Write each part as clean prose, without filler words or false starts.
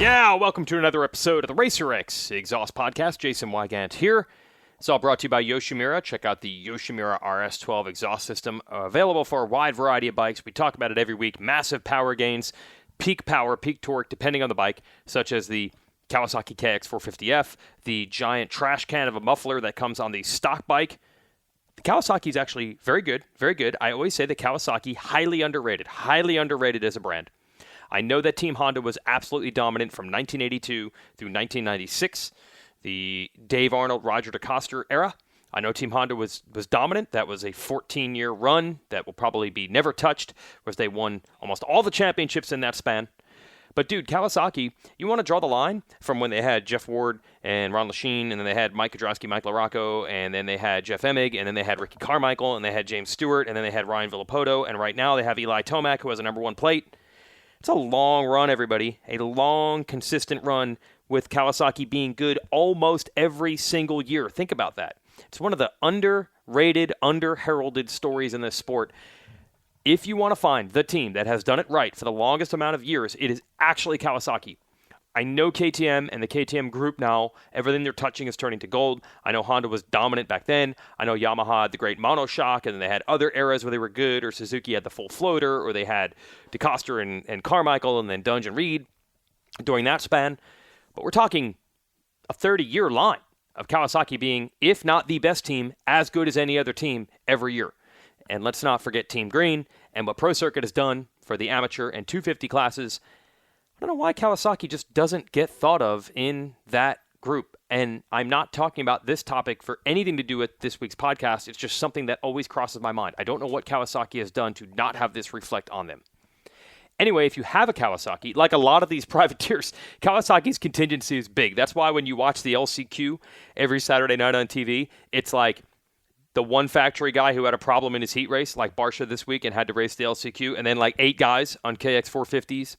Yeah, welcome to another episode of the Racer X Exhaust Podcast. Jason Weigandt here. It's all brought to you by Yoshimura. Check out the Yoshimura RS12 exhaust system, available for a wide variety of bikes. We talk about it every week. Massive power gains, peak power, peak torque, depending on the bike, such as the Kawasaki KX450F, the giant trash can of a muffler that comes on the stock bike. The Kawasaki is actually very good, very good. I always say the Kawasaki, highly underrated as a brand. I know that Team Honda was absolutely dominant from 1982 through 1996, the Dave Arnold, Roger DeCoster era. I know Team Honda was dominant. That was a 14-year run that will probably be never touched, whereas they won almost all the championships in that span. But, dude, Kawasaki, you want to draw the line from when they had Jeff Ward and Ron Lachine, and then they had Mike Kudrowski, Mike LaRocco, and then they had Jeff Emig, and then they had Ricky Carmichael, and they had James Stewart, and then they had Ryan Villopoto, and right now they have Eli Tomac, who has a number one plate. It's a long run, everybody. A long, consistent run with Kawasaki being good almost every single year. Think about that. It's one of the underrated, under-heralded stories in this sport. If you want to find the team that has done it right for the longest amount of years, it is actually Kawasaki. I know KTM and the KTM group now, everything they're touching is turning to gold. I know Honda was dominant back then. I know Yamaha had the great monoshock, and then they had other eras where they were good, or Suzuki had the full floater, or they had DeCoster and Carmichael, and then Dunge and Reed during that span. But we're talking a 30-year line of Kawasaki being, if not the best team, as good as any other team every year. And let's not forget Team Green and what Pro Circuit has done for the amateur and 250 classes. I don't know why Kawasaki just doesn't get thought of in that group. And I'm not talking about this topic for anything to do with this week's podcast. It's just something that always crosses my mind. I don't know what Kawasaki has done to not have this reflect on them. Anyway, if you have a Kawasaki, like a lot of these privateers, Kawasaki's contingency is big. That's why when you watch the LCQ every Saturday night on TV, it's like the one factory guy who had a problem in his heat race, like Barsha this week, and had to race the LCQ, and then like 8 guys on KX450s,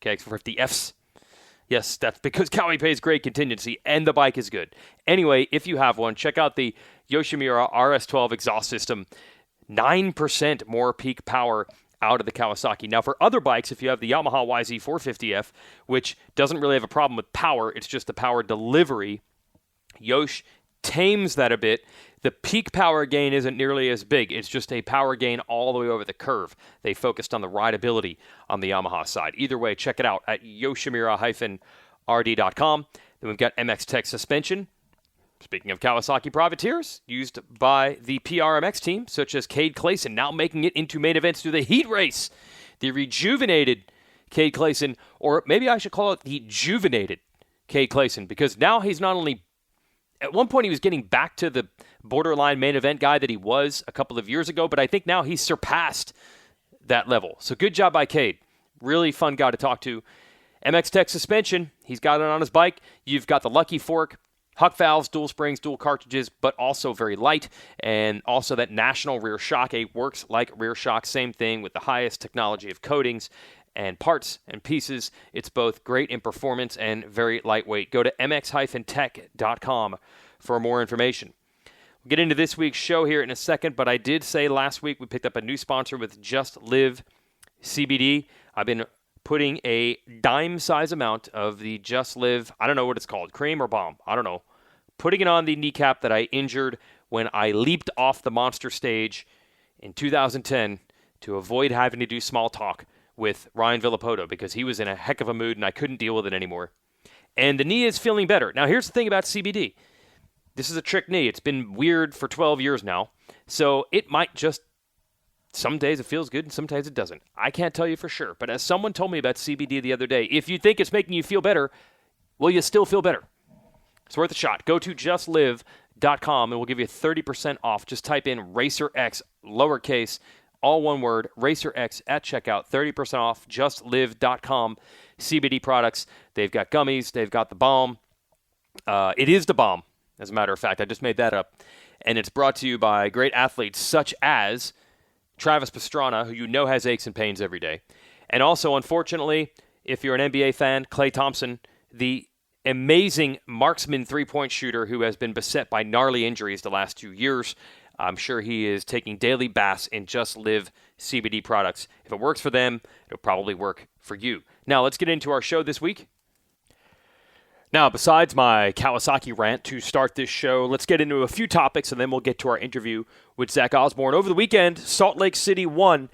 KX450Fs. Yes, that's because Kawi pays great contingency, and the bike is good. Anyway, if you have one, check out the Yoshimura RS12 exhaust system. 9% more peak power out of the Kawasaki. Now, for other bikes, if you have the Yamaha YZ450F, which doesn't really have a problem with power, it's just the power delivery, Yosh tames that a bit. The peak power gain isn't nearly as big. It's just a power gain all the way over the curve. They focused on the rideability on the Yamaha side. Either way, check it out at yoshimura-rd.com. Then we've got MX Tech suspension. Speaking of Kawasaki privateers, used by the PRMX team, such as Cade Clayson, now making it into main events through the heat race. The rejuvenated Cade Clayson, or maybe I should call it the juvenated Cade Clayson, because now he's not only... At one point, he was getting back to the borderline main event guy that he was a couple of years ago, but I think now he's surpassed that level. So good job by Cade. Really fun guy to talk to. MX Tech suspension, he's got it on his bike. You've got the Lucky Fork, Huck valves, dual springs, dual cartridges, but also very light. And also that National rear shock, a works like rear shock, same thing with the highest technology of coatings and parts and pieces. It's both great in performance and very lightweight. Go to mx-tech.com for more information. We'll get into this week's show here in a second, but I did say last week we picked up a new sponsor with Just Live CBD. I've been putting a dime size amount of the Just Live, I don't know what it's called, cream or balm, I don't know, putting it on the kneecap that I injured when I leaped off the Monster stage in 2010 to avoid having to do small talk with Ryan Villopoto because he was in a heck of a mood and I couldn't deal with it anymore. And the knee is feeling better. Now, here's the thing about CBD. This is a trick knee. It's been weird for 12 years now. So it might just, some days it feels good and sometimes it doesn't. I can't tell you for sure. But as someone told me about CBD the other day, if you think it's making you feel better, well, you still feel better. It's worth a shot. Go to justlive.com and we'll give you 30% off. Just type in RacerX, lowercase, all one word, RacerX at checkout, 30% off, justlive.com. CBD products. They've got gummies. They've got the balm. It is the balm. as a matter of fact. I just made that up. And it's brought to you by great athletes such as Travis Pastrana, who you know has aches and pains every day. And also, unfortunately, if you're an NBA fan, Klay Thompson, the amazing marksman three-point shooter who has been beset by gnarly injuries the last 2 years. I'm sure he is taking daily baths in Just Live CBD products. If it works for them, it'll probably work for you. Now, let's get into our show this week. Now, besides my Kawasaki rant to start this show, let's get into a few topics, and then we'll get to our interview with Zach Osborne. Over the weekend, Salt Lake City won.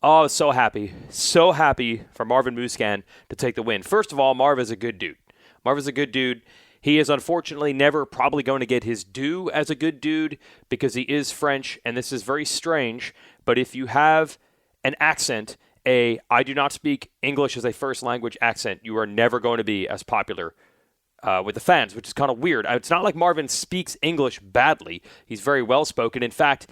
Oh, I was so happy for Marvin Musquin to take the win. First of all, Marv is a good dude. Marv is a good dude. He is unfortunately never probably going to get his due as a good dude because he is French, and this is very strange. But if you have an accent, I do not speak English as a first language accent, you are never going to be as popular with the fans, which is kind of weird. It's not like Marvin speaks English badly. He's very well spoken. In fact,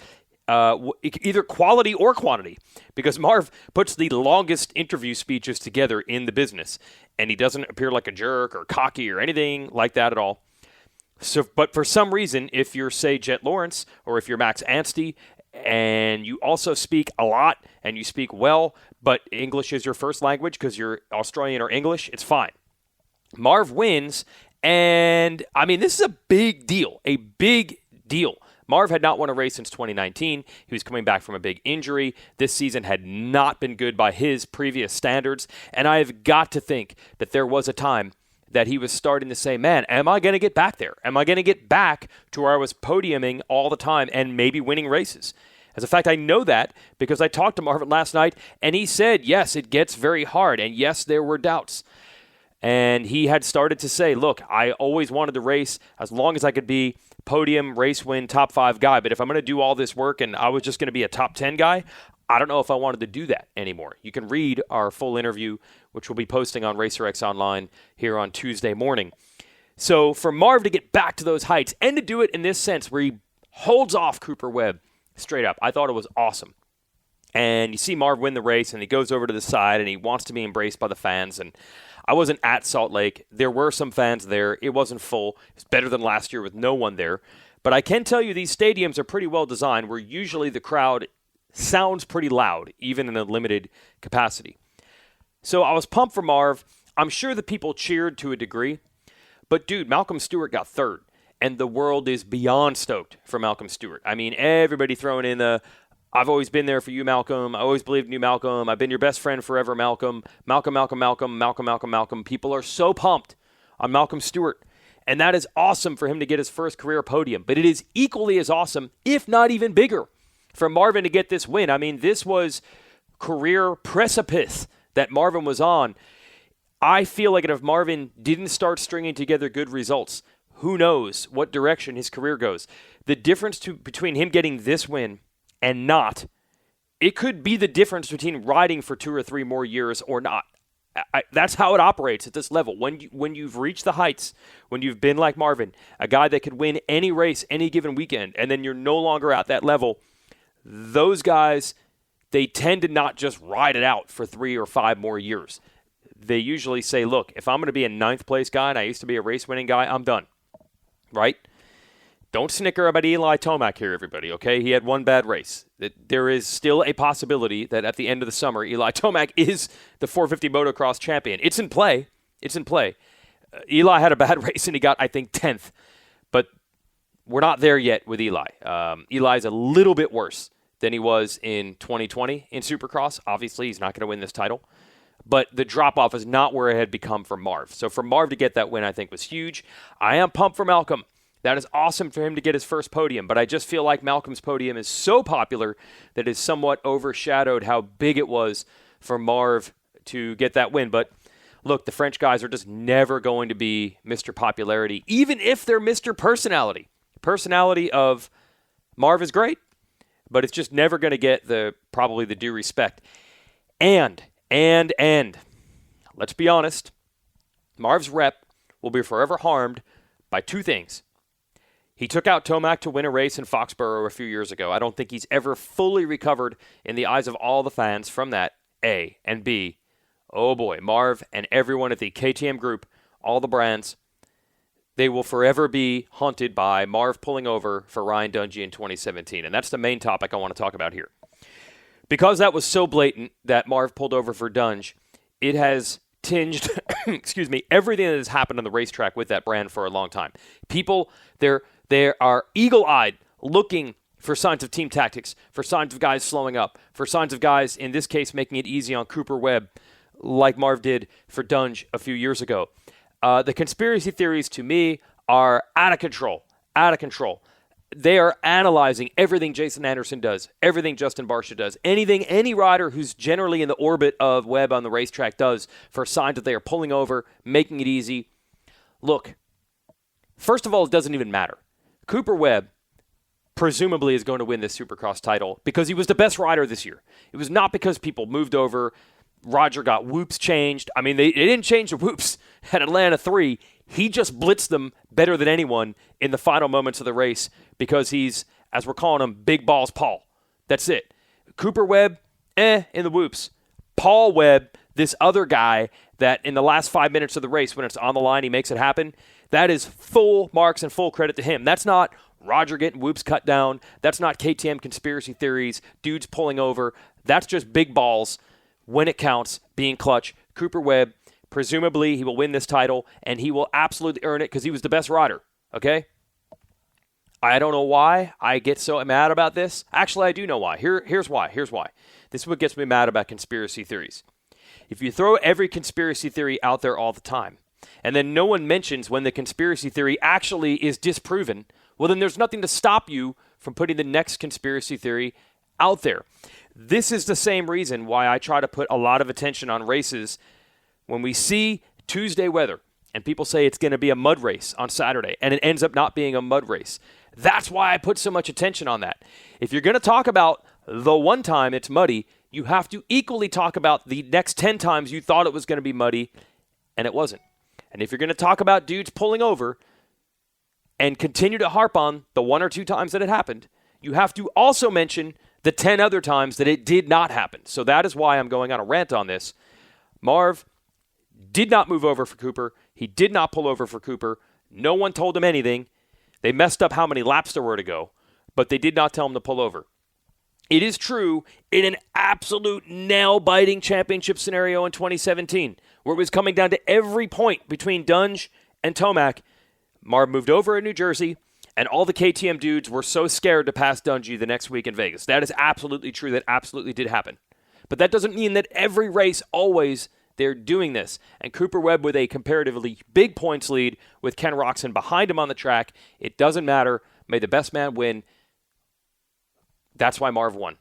either quality or quantity, because Marv puts the longest interview speeches together in the business, and he doesn't appear like a jerk or cocky or anything like that at all. So, but for some reason, if you're, say, Jett Lawrence, or if you're Max Anstey, and you also speak a lot and you speak well, but English is your first language because you're Australian or English, it's fine. Marv wins, and I mean, this is a big deal, Marv had not won a race since 2019. He was coming back from a big injury. This season had not been good by his previous standards, and I have got to think that there was a time that he was starting to say, man, am I going to get back there? Am I going to get back to where I was podiuming all the time and maybe winning races? As a fact, I know that because I talked to Marvin last night, and he said, yes, it gets very hard, and yes, there were doubts. And he had started to say, look, I always wanted to race as long as I could be podium, race win, top 5 guy. But if I'm going to do all this work and I was just going to be a top 10 guy, I don't know if I wanted to do that anymore. You can read our full interview, which we'll be posting on RacerX Online here on Tuesday morning. So for Marv to get back to those heights and to do it in this sense where he holds off Cooper Webb straight up, I thought it was awesome. And you see Marv win the race, and he goes over to the side, and he wants to be embraced by the fans. And I wasn't at Salt Lake. There were some fans there. It wasn't full. It's better than last year with no one there. But I can tell you these stadiums are pretty well designed where usually the crowd sounds pretty loud, even in a limited capacity. So I was pumped for Marv. I'm sure the people cheered to a degree. But, dude, Malcolm Stewart got third. And the world is beyond stoked for Malcolm Stewart. I mean, everybody throwing in the, I've always been there for you, Malcolm. I always believed in you, Malcolm. I've been your best friend forever, Malcolm. Malcolm. People are so pumped on Malcolm Stewart. And that is awesome for him to get his first career podium. But it is equally as awesome, if not even bigger, for Marvin to get this win. I mean, this was career precipice that Marvin was on. I feel like if Marvin didn't start stringing together good results, who knows what direction his career goes. The difference between him getting this win and not, it could be the difference between riding for 2 or 3 more years or not. That's how it operates at this level. When you've reached the heights, when you've been like Marvin, a guy that could win any race any given weekend, and then you're no longer at that level, those guys, they tend to not just ride it out for 3 or 5 more years. They usually say, look, if I'm going to be a 9th place guy and I used to be a race winning guy, I'm done. Right? Don't snicker about Eli Tomac here, everybody, okay? He had one bad race. There is still a possibility that at the end of the summer, Eli Tomac is the 450 motocross champion. It's in play. Eli had a bad race, and he got, I think, 10th. But we're not there yet with Eli. Eli's a little bit worse than he was in 2020 in Supercross. Obviously, he's not going to win this title. But the drop-off is not where it had become for Marv. So for Marv to get that win, I think, was huge. I am pumped for Malcolm. That is awesome for him to get his first podium. But I just feel like Malcolm's podium is so popular that it's somewhat overshadowed how big it was for Marv to get that win. But look, the French guys are just never going to be Mr. Popularity, even if they're Mr. Personality. Personality of Marv is great, but it's just never going to get probably the due respect. And let's be honest, Marv's rep will be forever harmed by 2 things. He took out Tomac to win a race in Foxborough a few years ago. I don't think he's ever fully recovered in the eyes of all the fans from that, A. And B, oh boy, Marv and everyone at the KTM group, all the brands, they will forever be haunted by Marv pulling over for Ryan Dungey in 2017. And that's the main topic I want to talk about here. Because that was so blatant that Marv pulled over for Dunge, it has tinged, everything that has happened on the racetrack with that brand for a long time. People, they are eagle-eyed looking for signs of team tactics, for signs of guys slowing up, for signs of guys, in this case, making it easy on Cooper Webb, like Marv did for Dunge a few years ago. The conspiracy theories, to me, are out of control. They are analyzing everything Jason Anderson does, everything Justin Barcia does, anything any rider who's generally in the orbit of Webb on the racetrack does for signs that they are pulling over, making it easy. Look, first of all, it doesn't even matter. Cooper Webb presumably is going to win this Supercross title because he was the best rider this year. It was not because people moved over, Roger got whoops changed. I mean, they didn't change the whoops at Atlanta 3. He just blitzed them better than anyone in the final moments of the race because he's, as we're calling him, Big Balls Paul. That's it. Cooper Webb, in the whoops. Paul Webb, this other guy that in the last 5 minutes of the race, when it's on the line, he makes it happen. That is full marks and full credit to him. That's not Roger getting whoops cut down. That's not KTM conspiracy theories, dudes pulling over. That's just big balls when it counts, being clutch. Cooper Webb, presumably he will win this title, and he will absolutely earn it because he was the best rider, okay? I don't know why I get so mad about this. Actually, I do know why. Here's why. This is what gets me mad about conspiracy theories. If you throw every conspiracy theory out there all the time, and then no one mentions when the conspiracy theory actually is disproven, well, then there's nothing to stop you from putting the next conspiracy theory out there. This is the same reason why I try to put a lot of attention on races when we see Tuesday weather and people say it's going to be a mud race on Saturday and it ends up not being a mud race. That's why I put so much attention on that. If you're going to talk about the one time it's muddy, you have to equally talk about the next 10 times you thought it was going to be muddy and it wasn't. And if you're going to talk about dudes pulling over and continue to harp on the 1 or 2 times that it happened, you have to also mention the 10 other times that it did not happen. So that is why I'm going on a rant on this. Marv did not move over for Cooper. He did not pull over for Cooper. No one told him anything. They messed up how many laps there were to go, but they did not tell him to pull over. It is true in an absolute nail-biting championship scenario in 2017, where it was coming down to every point between Dunge and Tomac. Marv moved over in New Jersey, and all the KTM dudes were so scared to pass Dungey the next week in Vegas. That is absolutely true. That absolutely did happen. But that doesn't mean that every race always they're doing this. And Cooper Webb with a comparatively big points lead with Ken Roczen behind him on the track. It doesn't matter. May the best man win. That's why Marv won.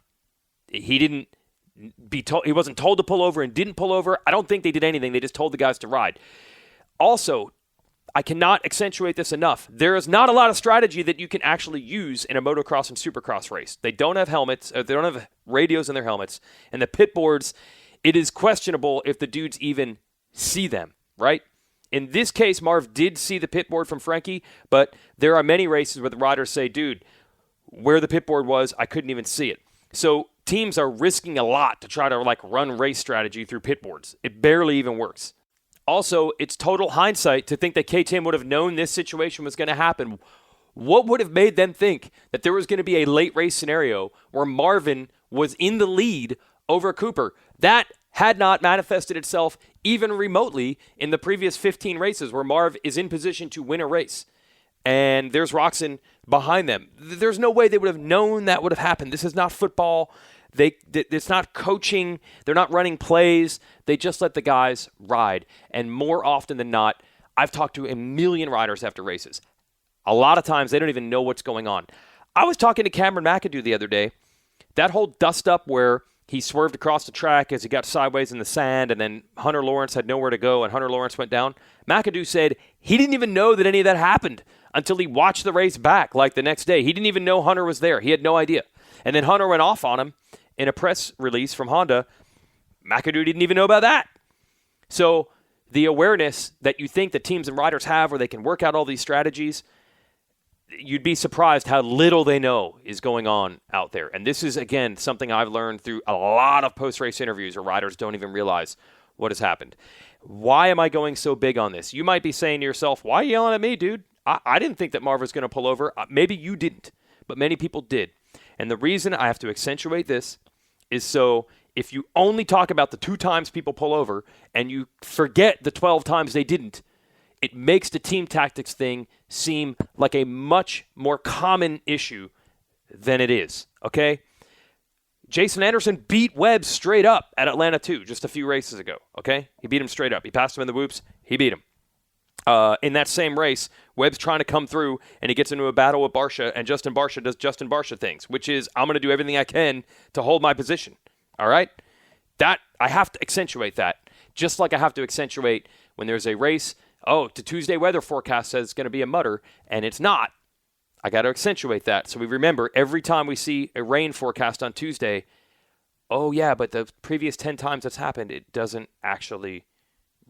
He wasn't told to pull over and didn't pull over. I don't think they did anything. They just told the guys to ride. Also, I cannot accentuate this enough. There is not a lot of strategy that you can actually use in a motocross and supercross race. They don't have helmets. They don't have radios in their helmets. And the pit boards, it is questionable if the dudes even see them, right? In this case, Marv did see the pit board from Frankie, but there are many races where the riders say, dude, where the pit board was, I couldn't even see it. So teams are risking a lot to try to run race strategy through pit boards. It barely even works. Also, it's total hindsight to think that KTM would have known this situation was going to happen. What would have made them think that there was going to be a late race scenario where Marvin was in the lead over Cooper? That had not manifested itself even remotely in the previous 15 races where Marv is in position to win a race. And there's Roczen behind them. There's no way they would have known that would have happened. This is not football. It's not coaching. They're not running plays. They just let the guys ride. And more often than not, I've talked to a million riders after races. A lot of times, they don't even know what's going on. I was talking to Cameron McAdoo the other day. That whole dust-up where he swerved across the track as he got sideways in the sand, and then Hunter Lawrence had nowhere to go, and Hunter Lawrence went down. McAdoo said he didn't even know that any of that happened until he watched the race back, the next day. He didn't even know Hunter was there. He had no idea. And then Hunter went off on him in a press release from Honda. McAdoo didn't even know about that. So the awareness that you think that teams and riders have where they can work out all these strategies, you'd be surprised how little they know is going on out there. And this is, again, something I've learned through a lot of post-race interviews where riders don't even realize what has happened. Why am I going so big on this? You might be saying to yourself, why are you yelling at me, dude? I didn't think that Marv was going to pull over. Maybe you didn't, but many people did. And the reason I have to accentuate this is so if you only talk about the 2 times people pull over and you forget the 12 times they didn't, it makes the team tactics thing seem like a much more common issue than it is, okay? Jason Anderson beat Webb straight up at Atlanta 2 just a few races ago, okay? He beat him straight up. He passed him in the whoops. He beat him. In that same race, Webb's trying to come through, and he gets into a battle with Barcia, and Justin Barcia does Justin Barcia things, which is I'm going to do everything I can to hold my position, all right? That I have to accentuate that, just like I have to accentuate when there's a race. Oh, the Tuesday weather forecast says it's going to be a mutter, and it's not. I got to accentuate that so we remember every time we see a rain forecast on Tuesday, oh, yeah, but the previous 10 times that's happened, it doesn't actually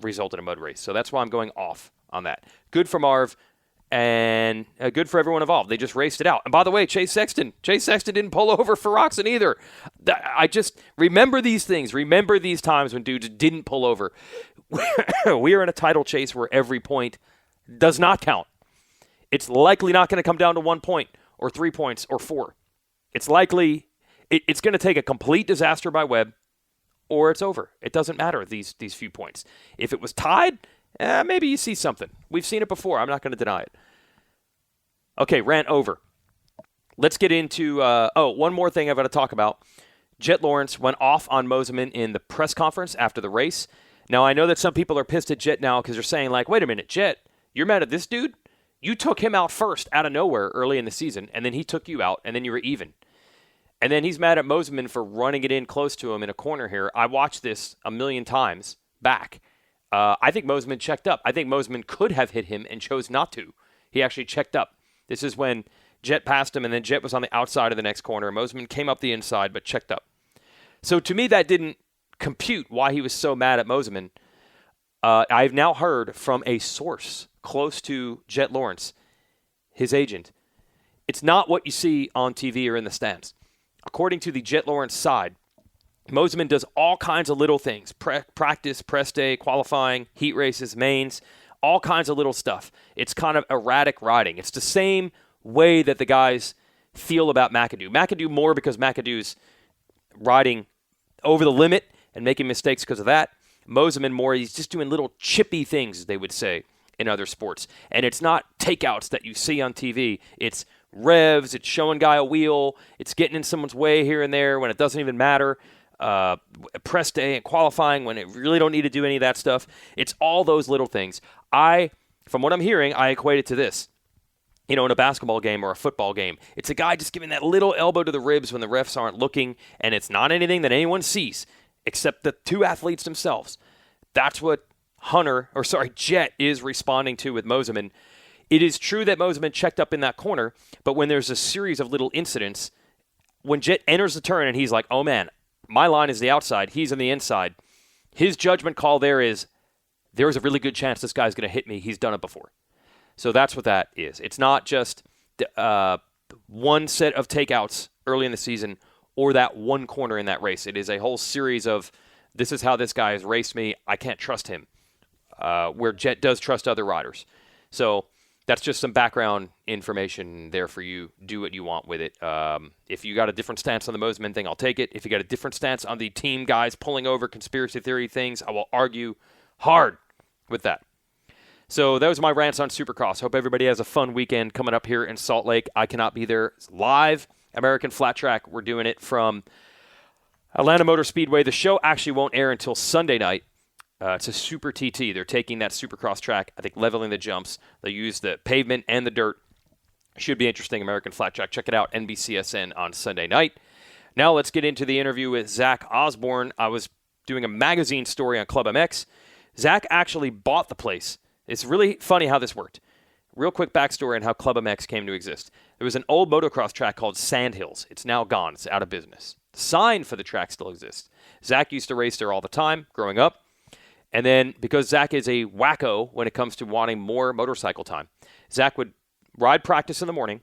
result in a mud race. So that's why I'm going off on that. Good for Marv and good for everyone involved. They just raced it out. And by the way, Chase Sexton didn't pull over for Roxon either. I just remember these things. Remember these times when dudes didn't pull over. We are in a title chase where every point does not count. It's likely not going to come down to 1 point or 3 points or 4. It's likely it's going to take a complete disaster by Webb or it's over. It doesn't matter, these few points. If it was tied, maybe you see something. We've seen it before. I'm not going to deny it. Okay, rant over. Let's get into, one more thing I've got to talk about. Jett Lawrence went off on Mosiman in the press conference after the race. Now, I know that some people are pissed at Jett now because they're saying, like, wait a minute, Jett, you're mad at this dude? You took him out first out of nowhere early in the season, and then he took you out, and then you were even. And then he's mad at Mosiman for running it in close to him in a corner here. I watched this a million times back. I think Mosiman checked up. I think Mosiman could have hit him and chose not to. He actually checked up. This is when Jett passed him, and then Jett was on the outside of the next corner. Mosiman came up the inside, but checked up. So to me, that didn't compute why he was so mad at Mosiman. I've now heard from a source close to Jett Lawrence, his agent. It's not what you see on TV or in the stands. According to the Jett Lawrence side, Mosiman does all kinds of little things. Practice, press day, qualifying, heat races, mains, all kinds of little stuff. It's kind of erratic riding. It's the same way that the guys feel about McAdoo. McAdoo more because McAdoo's riding over the limit and making mistakes because of that. Mosiman more, he's just doing little chippy things, as they would say in other sports. And it's not takeouts that you see on TV. It's revs, it's showing guy a wheel, it's getting in someone's way here and there when it doesn't even matter. Press day and qualifying when it really don't need to do any of that stuff. It's all those little things. From what I'm hearing, I equate it to this. In a basketball game or a football game, it's a guy just giving that little elbow to the ribs when the refs aren't looking, and it's not anything that anyone sees except the two athletes themselves. That's what Jett is responding to with Mosiman. It is true that Mosiman checked up in that corner, but when there's a series of little incidents, when Jett enters the turn and he's like, oh man, my line is the outside, he's on the inside, his judgment call there's a really good chance this guy's going to hit me. He's done it before. So that's what that is. It's not just one set of takeouts early in the season or that one corner in that race. It is a whole series of, this is how this guy has raced me, I can't trust him, where Jett does trust other riders. So that's just some background information there for you. Do what you want with it. If you got a different stance on the Mosiman thing, I'll take it. If you got a different stance on the team guys pulling over conspiracy theory things, I will argue hard with that. So that was my rants on Supercross. Hope everybody has a fun weekend coming up here in Salt Lake. I cannot be there live. American Flat Track, we're doing it from Atlanta Motor Speedway. The show actually won't air until Sunday night. It's a Super TT. They're taking that Supercross track, I think leveling the jumps. They use the pavement and the dirt. Should be interesting, American Flat Track. Check it out, NBCSN on Sunday night. Now let's get into the interview with Zach Osborne. I was doing a magazine story on ClubMX. Zach actually bought the place. It's really funny how this worked. Real quick backstory on how ClubMX came to exist. There was an old motocross track called Sandhills. It's now gone. It's out of business. The sign for the track still exists. Zach used to race there all the time growing up. And then, because Zach is a wacko when it comes to wanting more motorcycle time, Zach would ride practice in the morning,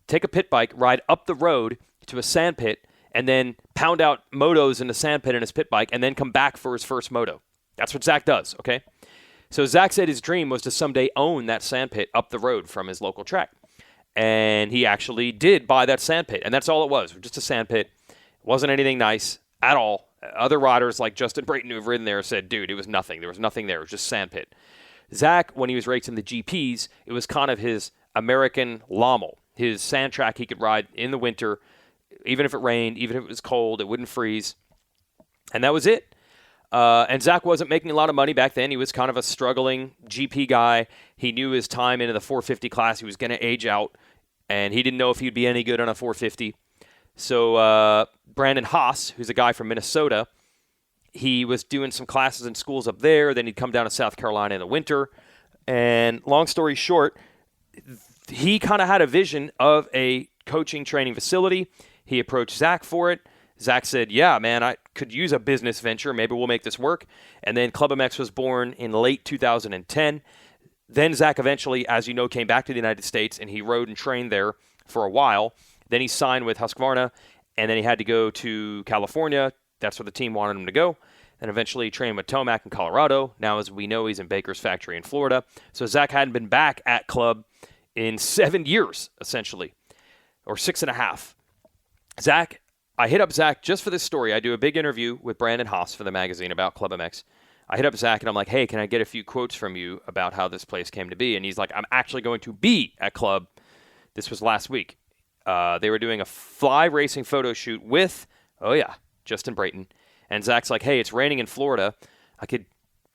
take a pit bike, ride up the road to a sand pit, and then pound out motos in the sand pit in his pit bike, and then come back for his first moto. That's what Zach does, okay? So Zach said his dream was to someday own that sand pit up the road from his local track. And he actually did buy that sand pit, and that's all it was, just a sand pit. It wasn't anything nice at all. Other riders like Justin Brayton who have ridden there said, dude, it was nothing. There was nothing there. It was just sand pit. Zach, when he was racing the GPs, it was kind of his American Lommel, his sand track he could ride in the winter, even if it rained, even if it was cold, it wouldn't freeze. And that was it. And Zach wasn't making a lot of money back then. He was kind of a struggling GP guy. He knew his time into the 450 class. He was going to age out, and he didn't know if he'd be any good on a 450. So Brandon Haas, who's a guy from Minnesota, he was doing some classes in schools up there. Then he'd come down to South Carolina in the winter. And long story short, he kind of had a vision of a coaching training facility. He approached Zach for it. Zach said, yeah, man, I could use a business venture. Maybe we'll make this work. And then ClubMX was born in late 2010. Then Zach eventually, as you know, came back to the United States, and he rode and trained there for a while. Then he signed with Husqvarna, and then he had to go to California. That's where the team wanted him to go. And eventually he trained with Tomac in Colorado. Now, as we know, he's in Baker's factory in Florida. So Zach hadn't been back at Club in 7 years, essentially, or 6.5. Zach, I hit up Zach just for this story. I do a big interview with Brandon Haas for the magazine about ClubMX. I hit up Zach, and I'm like, hey, can I get a few quotes from you about how this place came to be? And he's like, I'm actually going to be at Club. This was last week. They were doing a fly racing photo shoot with, Justin Brayton. And Zach's like, hey, it's raining in Florida. I could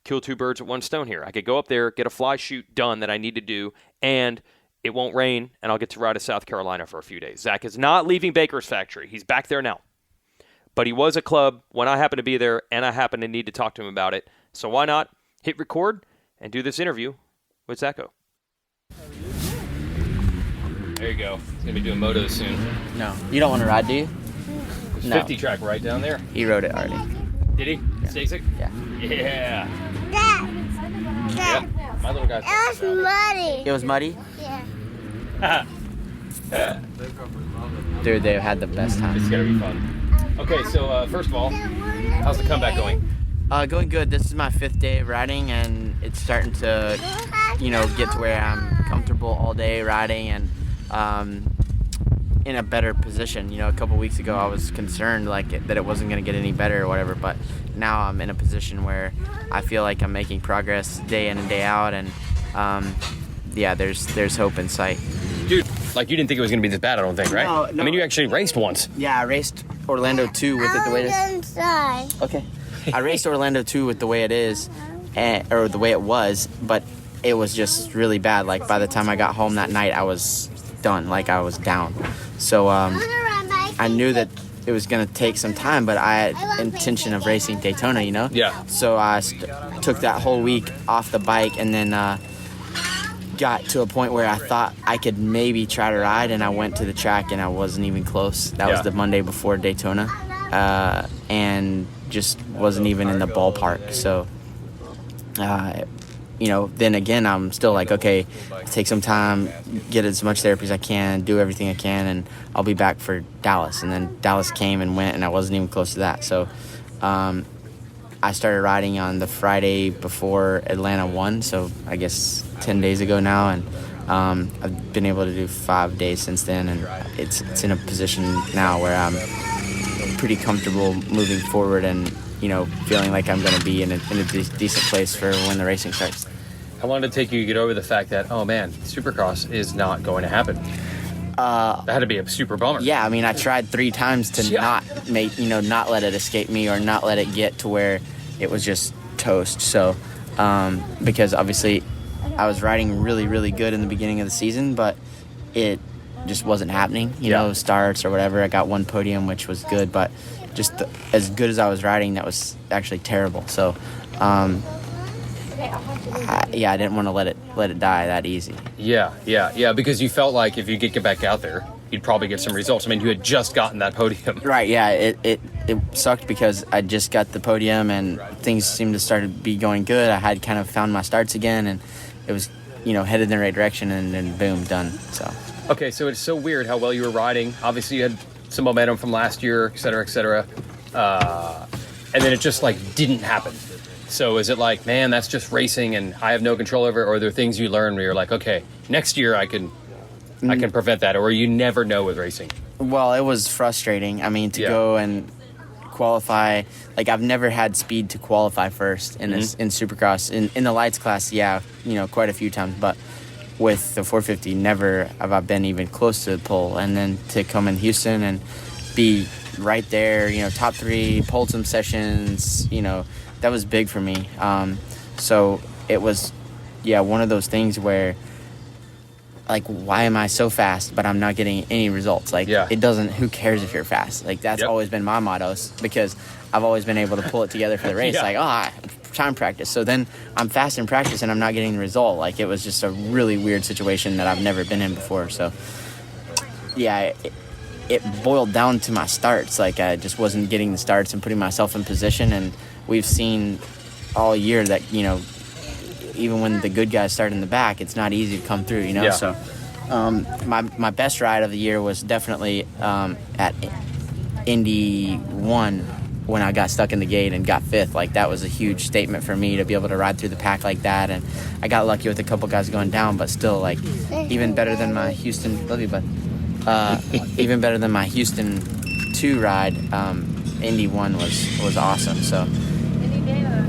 kill two birds with one stone here. I could go up there, get a fly shoot done that I need to do, and it won't rain, and I'll get to ride to South Carolina for a few days. Zach is not leaving Baker's factory. He's back there now. But he was at Club when I happened to be there, and I happened to need to talk to him about it. So why not hit record and do this interview with Zacho? There you go. He's going to be doing motos soon. No. You don't want to ride, do you? There's No. 50 track right down there. He rode it already. Did he? Yeah. Stasic? Yeah. Yeah. Dad, Yeah. My little guy's it was muddy. It was muddy? Yeah. Dude, they had the best time. It's going to be fun. Okay, so first of all, how's the comeback going? Going good. This is my 5th day of riding, and it's starting to, get to where I'm comfortable all day riding and in a better position. A couple weeks ago I was concerned that it wasn't going to get any better or whatever, but now I'm in a position where I feel like I'm making progress day in and day out, and there's hope in sight. Dude, you didn't think it was going to be this bad, I don't think, right? No. I mean, you actually raced once. Yeah, I raced Orlando 2 with it the way it is. Inside. Okay. I raced Orlando 2 with the way it is, or the way it was, but it was just really bad. By the time I got home that night, I was done. I was down. So I knew that it was going to take some time, but I had intention of racing Daytona, Yeah. So I took that whole week off the bike, and then got to a point where I thought I could maybe try to ride, and I went to the track, and I wasn't even close. That was the Monday before Daytona, and just wasn't even in the ballpark. So, then again, I'm still like, okay, take some time, get as much therapy as I can, do everything I can, and I'll be back for Dallas. And then Dallas came and went, and I wasn't even close to that. So I started riding on the Friday before Atlanta won, so I guess 10 days ago now, and I've been able to do 5 days since then, and it's in a position now where I'm pretty comfortable moving forward and, feeling like I'm going to be in a decent place for when the racing starts. How long did it take you to get over the fact that, oh man, Supercross is not going to happen? That had to be a super bummer. Yeah, I mean, I tried 3 times to not let it escape me or not let it get to where it was just toast. So, because obviously I was riding really, really good in the beginning of the season, but it just wasn't happening, starts or whatever. I got 1 podium, which was good, but just as good as I was riding, that was actually terrible. So, I didn't want to let it die that easy. Yeah, because you felt like if you get back out there, you'd probably get some results. I mean, you had just gotten that podium. Right, yeah, it sucked because I just got the podium and things seemed to start to be going good. I had kind of found my starts again, and it was, headed in the right direction, and then boom, done. So. Okay, so it's so weird how well you were riding. Obviously, you had some momentum from last year, et cetera, et cetera. And then it just, didn't happen. So is it like, man, that's just racing and I have no control over it, or are there things you learn where you're like, okay, next year I can prevent that, or you never know with racing? Well, it was frustrating. I mean, to go and qualify, like I've never had speed to qualify first in this in Supercross. In the lights class, quite a few times, but with the 450, never have I been even close to the pole. And then to come in Houston and be right there, top 3, pulled some sessions, that was big for me. So it was, one of those things where, like, why am I so fast, but I'm not getting any results? Like, it doesn't, who cares if you're fast? Like, that's always been my motto, because I've always been able to pull it together for the race. Time practice. So then I'm fast in practice and I'm not getting the result. Like, it was just a really weird situation that I've never been in before. So, it boiled down to my starts. Like, I just wasn't getting the starts and putting myself in position. And we've seen all year that, even when the good guys start in the back, it's not easy to come through, So my best ride of the year was definitely at Indy 1 when I got stuck in the gate and got 5th. Like, that was a huge statement for me to be able to ride through the pack like that. And I got lucky with a couple guys going down, but still, like, even better than my Houston, love you, bud. Even better than my Houston 2 ride, Indy 1 was awesome. So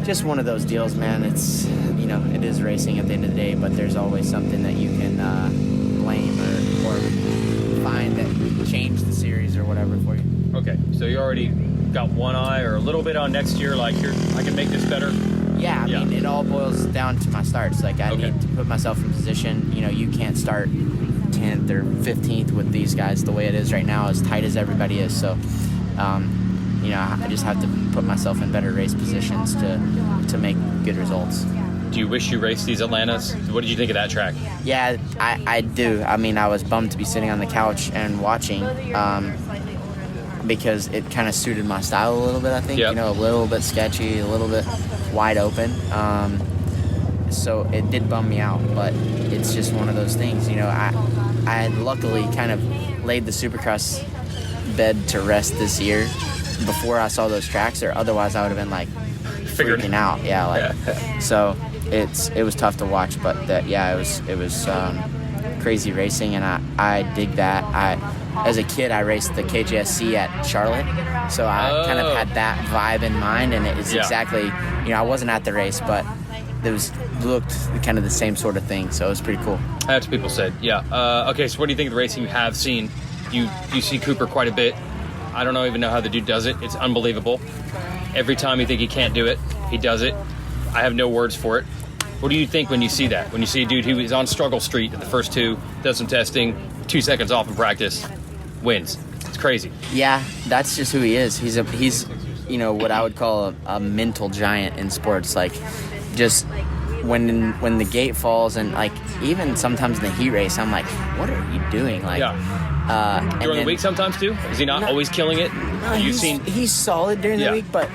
just one of those deals, man. It's, it is racing at the end of the day, but there's always something that you can blame or find that changed the series or whatever for you. Okay, so you already got one eye or a little bit on next year, like, here, I can make this better? Yeah, I mean, it all boils down to my starts. Like, I need to put myself in position. You can't start 10th or 15th with these guys the way it is right now, as tight as everybody is. So, I just have to put myself in better race positions to make good results. Do you wish you raced these Atlantas? What did you think of that track? Yeah, I do. I mean, I was bummed to be sitting on the couch and watching because it kind of suited my style a little bit, I think. A little bit sketchy, a little bit wide open. So it did bum me out, but it's just one of those things. I had luckily kind of laid the Supercross bed to rest this year before I saw those tracks, or otherwise I would have been like freaking out. So it was tough to watch, but it was crazy racing, and I dig that. As a kid, I raced the KJSC at Charlotte, so I kind of had that vibe in mind, and it is exactly, I wasn't at the race, but it looked kind of the same sort of thing, so it was pretty cool. That's what people said, okay, so what do you think of the racing you have seen? You see Cooper quite a bit. I don't even know how the dude does it. It's unbelievable. Every time you think he can't do it, he does it. I have no words for it. What do you think when you see that? When you see a dude who is on struggle street at the first 2, does some testing, 2 seconds off in practice, wins. It's crazy. Yeah, that's just who he is. He's what I would call a mental giant in sports. Like, just when the gate falls, and like even sometimes in the heat race, I'm like, what are you doing? Like, during the week sometimes too? Is he not always killing it? No, he's solid during the week, but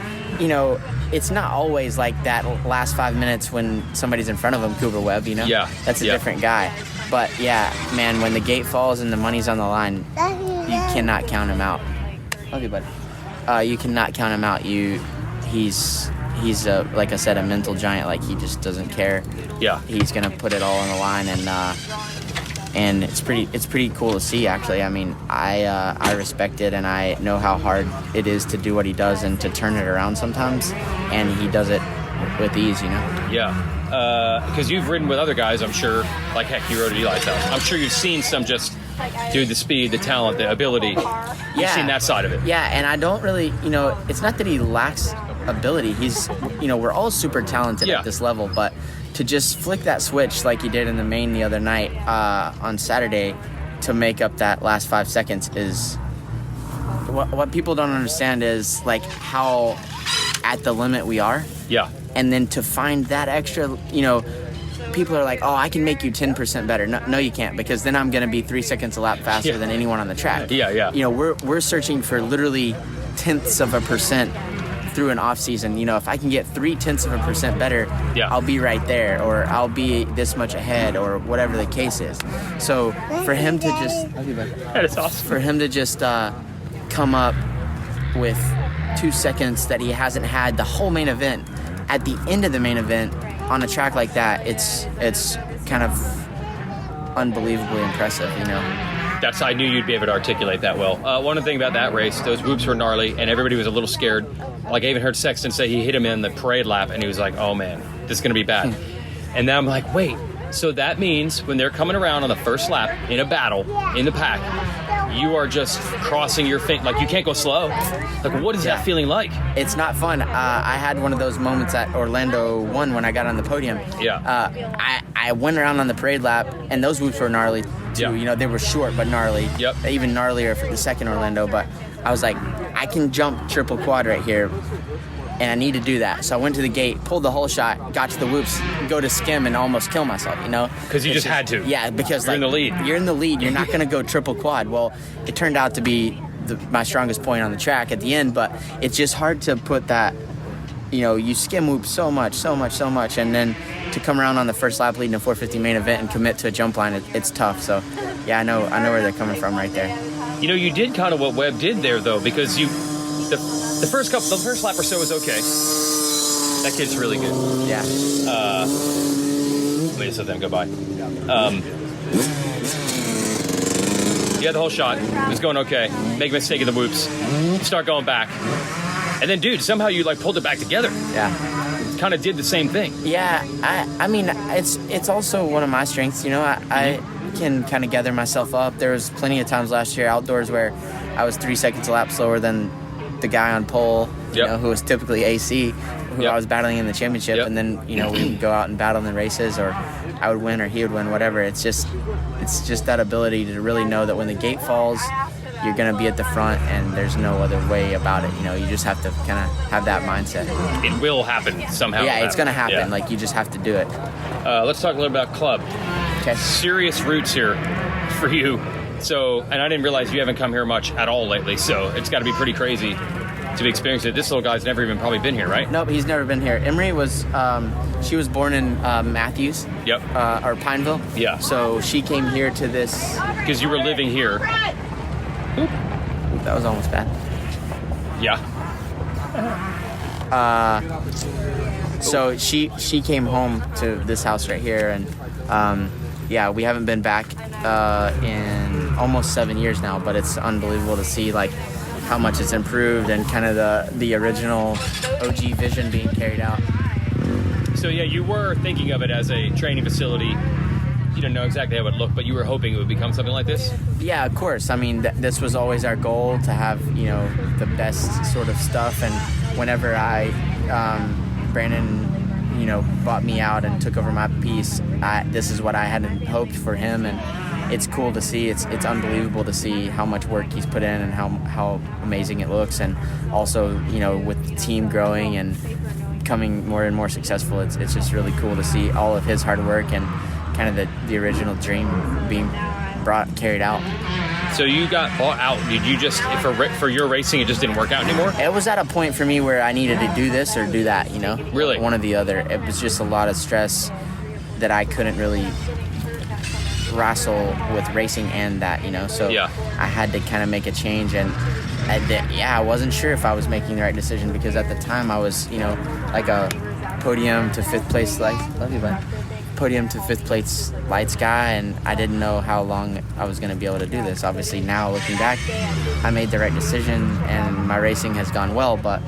it's not always like that last 5 minutes when somebody's in front of him, Cooper Webb, That's a different guy. But man, when the gate falls and the money's on the line, you cannot count him out. Love you, bud. You cannot count him out. He's like I said, a mental giant. Like, he just doesn't care. He's gonna put it all on the line, and it's pretty cool to see, actually. I mean, I respect it, and I know how hard it is to do what he does and to turn it around sometimes, and he does it with ease, because you've ridden with other guys, I'm sure. Like, heck, you rode at Eli's house. I'm sure you've seen some just, dude, the speed, the talent, the ability. You've seen that side of it. And I don't really, it's not that he lacks ability. He's, we're all super talented at this level, but to just flick that switch like he did in the main the other night on Saturday to make up that last 5 seconds is what people don't understand, is like how at the limit we are. And then to find that extra, people are like, oh, I can make you 10% better. No, you can't, because then I'm going to be 3 seconds a lap faster than anyone on the track. We're searching for literally tenths of a percent through an off season. If I can get 0.3% better, I'll be right there, or I'll be this much ahead, or whatever the case is. So for him to just, that is awesome. For him to just come up with 2 seconds that he hasn't had the whole main event, at the end of the main event on a track like that, it's kind of unbelievably impressive, you know. I knew you'd be able to articulate that well. One thing about that race, those whoops were gnarly, and everybody was a little scared. Like, I even heard Sexton say he hit him in the parade lap, and he was like, oh, man, this is going to be bad. And then I'm like, wait, so that means when they're coming around on the first lap in a battle, in the pack, you are just crossing your feet. Like, you can't go slow. Like, what is that feeling like? It's not fun. I had one of those moments at Orlando 1 when I got on the podium. Yeah. I went around on the parade lap, and those whoops were gnarly, too. Yep. You know, they were short but gnarly. Yep. Even gnarlier for the second Orlando. But I was like, I can jump triple quad right here, and I need to do that. So I went to the gate, pulled the whole shot, got to the whoops, go to skim, and almost kill myself, you know? Because you just had to. Yeah, because you're in the lead. You're in the lead. You're not going to go triple quad. Well, it turned out to be my strongest point on the track at the end, but it's just hard to put that, you know, you skim whoop so much, and then to come around on the first lap leading a 450 main event and commit to a jump line, it's tough. So, yeah, I know where they're coming from right there. You know, you did kind of what Webb did there, though, because the first lap or so was okay. That kid's really good. Yeah. Let me just let them go by. You had the whole shot. It was going okay. Make a mistake in the whoops. You start going back. And then, dude, somehow you, like, pulled it back together. Yeah. Kind of did the same thing. Yeah. I mean, it's also one of my strengths, you know. I can kind of gather myself up. There was plenty of times last year outdoors where I was 3 seconds a lap slower than the guy on pole, you know, who was typically AC, who I was battling in the championship, and then, you know, we would go out and battle in the races, or I would win or he would win, whatever. It's just that ability to really know that when the gate falls, you're going to be at the front, and there's no other way about it. You know, you just have to kind of have that mindset. It will happen somehow. Yeah, it's going to happen. Yeah. Like, you just have to do it. Let's talk a little about club. Okay. Serious roots here for you. So, and I didn't realize you haven't come here much at all lately, so it's got to be pretty crazy to be experiencing it. This little guy's never even probably been here, right? Nope, he's never been here. Emery was, she was born in Matthews. Yep. Or Pineville. Yeah. So she came here to this. Because you were living here. Oop, that was almost bad. Yeah. So she came home to this house right here, and yeah, we haven't been back in almost 7 years now, but it's unbelievable to see like how much it's improved and kind of the original OG vision being carried out. So yeah, you were thinking of it as a training facility. You didn't know exactly how it would look, but you were hoping it would become something like this? Yeah, of course. I mean, this was always our goal, to have, you know, the best sort of stuff. And whenever Brandon, you know, bought me out and took over my piece, this is what I had hoped for him. And it's cool to see. It's unbelievable to see how much work he's put in and how amazing it looks. And also, you know, with the team growing and becoming more and more successful, it's just really cool to see all of his hard work and kind of the original dream being carried out. So you got bought out. Did you just, for your racing, it just didn't work out anymore? It was at a point for me where I needed to do this or do that, you know? Really? One or the other. It was just a lot of stress that I couldn't really wrestle with racing and that, you know? So yeah. I had to kind of make a change, and I wasn't sure if I was making the right decision, because at the time I was, you know, like a podium to fifth place, like, love you, bud. Podium to fifth place lights guy, and I didn't know how long I was going to be able to do this. Obviously now looking back, I made the right decision and my racing has gone well, but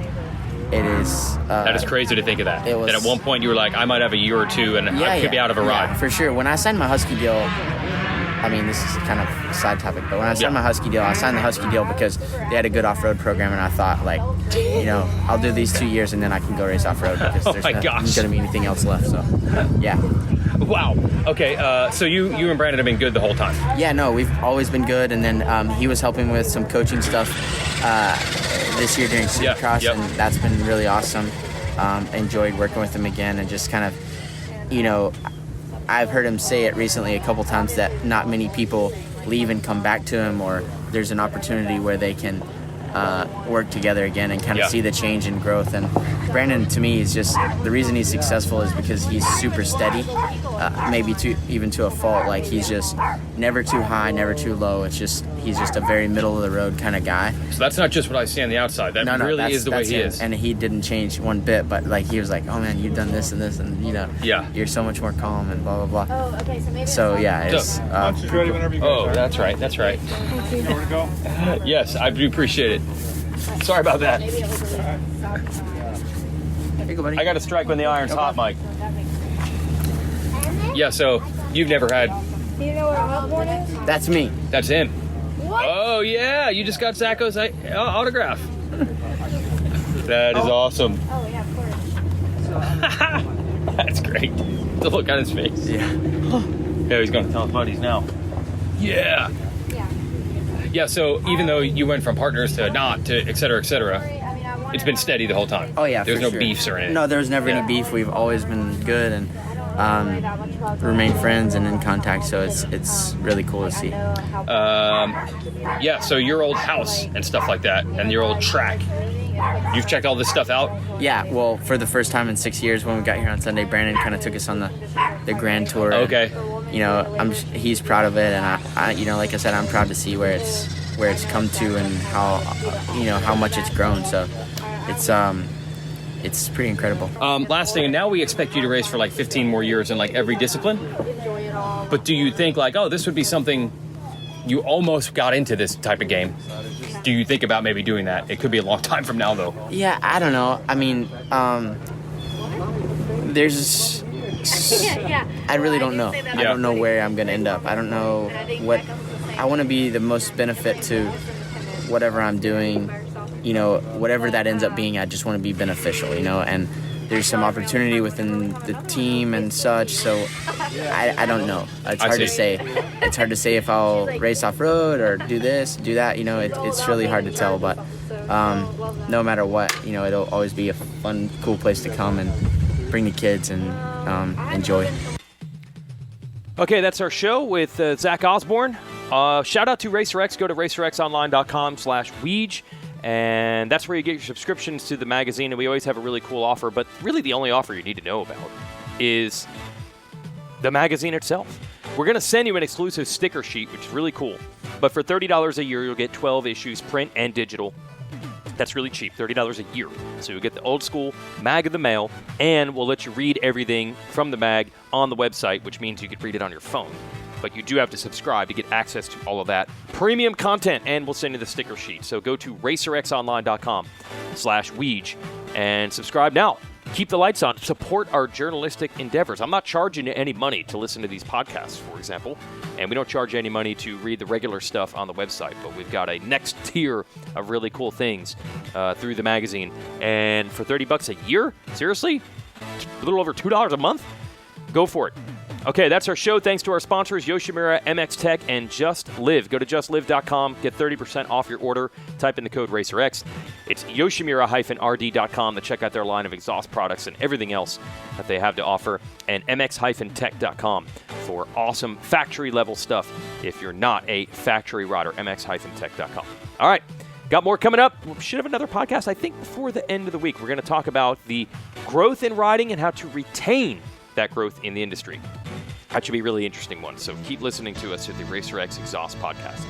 it is that is crazy to think of that. That at one point you were like, I might have a year or two and I could be out of a ride. Yeah, for sure. When I signed my Husky deal, I mean, this is kind of a side topic, but when I signed my Husky deal, I signed the Husky deal because they had a good off-road program, and I thought, like, you know, I'll do these 2 years and then I can go race off-road, because there's not going to be anything else left. So, yeah. Wow. Okay. So you and Brandon have been good the whole time. Yeah. No, we've always been good, and then he was helping with some coaching stuff this year during Supercross, and that's been really awesome. Enjoyed working with him again, and just kind of, you know, I've heard him say it recently a couple times that not many people leave and come back to him, or there's an opportunity where they can work together again and kind of see the change and growth. And Brandon, to me, is just the reason he's successful is because he's super steady, maybe even to a fault. Like, he's just never too high, never too low. It's just he's just a very middle of the road kind of guy. So that's not just what I see on the outside. That really is the way he is. And he didn't change one bit. But like, he was like, "Oh man, you've done this and this, and you're so much more calm and blah blah blah." Oh, okay. So maybe. So yeah, it's. Ready whenever you guys are. That's right. That's right. You know where to go? Yes, I do appreciate it. Sorry about that. Here you go, buddy. I got to strike when the iron's hot, Mike. Yeah, so you've never had... Do you know where Osborne is? That's me. That's him. What? Oh, yeah, you just got Zacho's autograph. That is awesome. Oh yeah, of course. That's great. The look on his face. Yeah. Yeah, he's going to tell his buddies now. Yeah. Yeah. Yeah, so even though you went from partners to not, to et cetera, it's been steady the whole time. Oh yeah. There's for no sure. beefs or anything. No, there was never Yeah. any beef. We've always been good and remain friends and in contact. So it's really cool to see. Yeah, so your old house and stuff like that, and your old track. You've checked all this stuff out? Yeah. Well, for the first time in 6 years, when we got here on Sunday, Brandon kind of took us on the grand tour. Okay. And, he's proud of it, and I like I said, I'm proud to see where it's come to and how much it's grown. So it's pretty incredible. Last thing, and now we expect you to race for like 15 more years in like every discipline. But do you think like, oh, this would be something you almost got into this type of game? Do you think about maybe doing that? It could be a long time from now, though. Yeah, I don't know. I mean, there's. I really don't know. I don't know where I'm gonna end up. I don't know what. I want to be the most benefit to whatever I'm doing. Whatever that ends up being, I just want to be beneficial. And there's some opportunity within the team and such. So I don't know. It's hard to say. It's hard to say if I'll race off road or do this, do that. It's really hard to tell. But no matter what, it'll always be a fun, cool place to come and bring the kids and enjoy. Okay, that's our show with Zach Osborne. Shout out to RacerX. Go to racerxonline.com/Weege. And that's where you get your subscriptions to the magazine. And we always have a really cool offer. But really the only offer you need to know about is the magazine itself. We're going to send you an exclusive sticker sheet, which is really cool. But for $30 a year, you'll get 12 issues, print and digital. That's really cheap, $30 a year. So you'll get the old school mag of the mail, and we'll let you read everything from the mag on the website, which means you could read it on your phone. But you do have to subscribe to get access to all of that premium content, and we'll send you the sticker sheet. So go to racerxonline.com/Weege and subscribe now. Keep the lights on. Support our journalistic endeavors. I'm not charging you any money to listen to these podcasts, for example, and we don't charge you any money to read the regular stuff on the website, but we've got a next tier of really cool things through the magazine. And for $30 a year, seriously, a little over $2 a month, go for it. Okay, that's our show. Thanks to our sponsors, Yoshimura, MX Tech, and Just Live. Go to justlive.com. Get 30% off your order. Type in the code RacerX. It's yoshimura-rd.com to check out their line of exhaust products and everything else that they have to offer. And mx-tech.com for awesome factory-level stuff if you're not a factory rider. mx-tech.com. All right. Got more coming up. We should have another podcast, I think, before the end of the week. We're going to talk about the growth in riding and how to retain that growth in the industry. That should be a really interesting one. So keep listening to us at the RacerX Exhaust Podcast.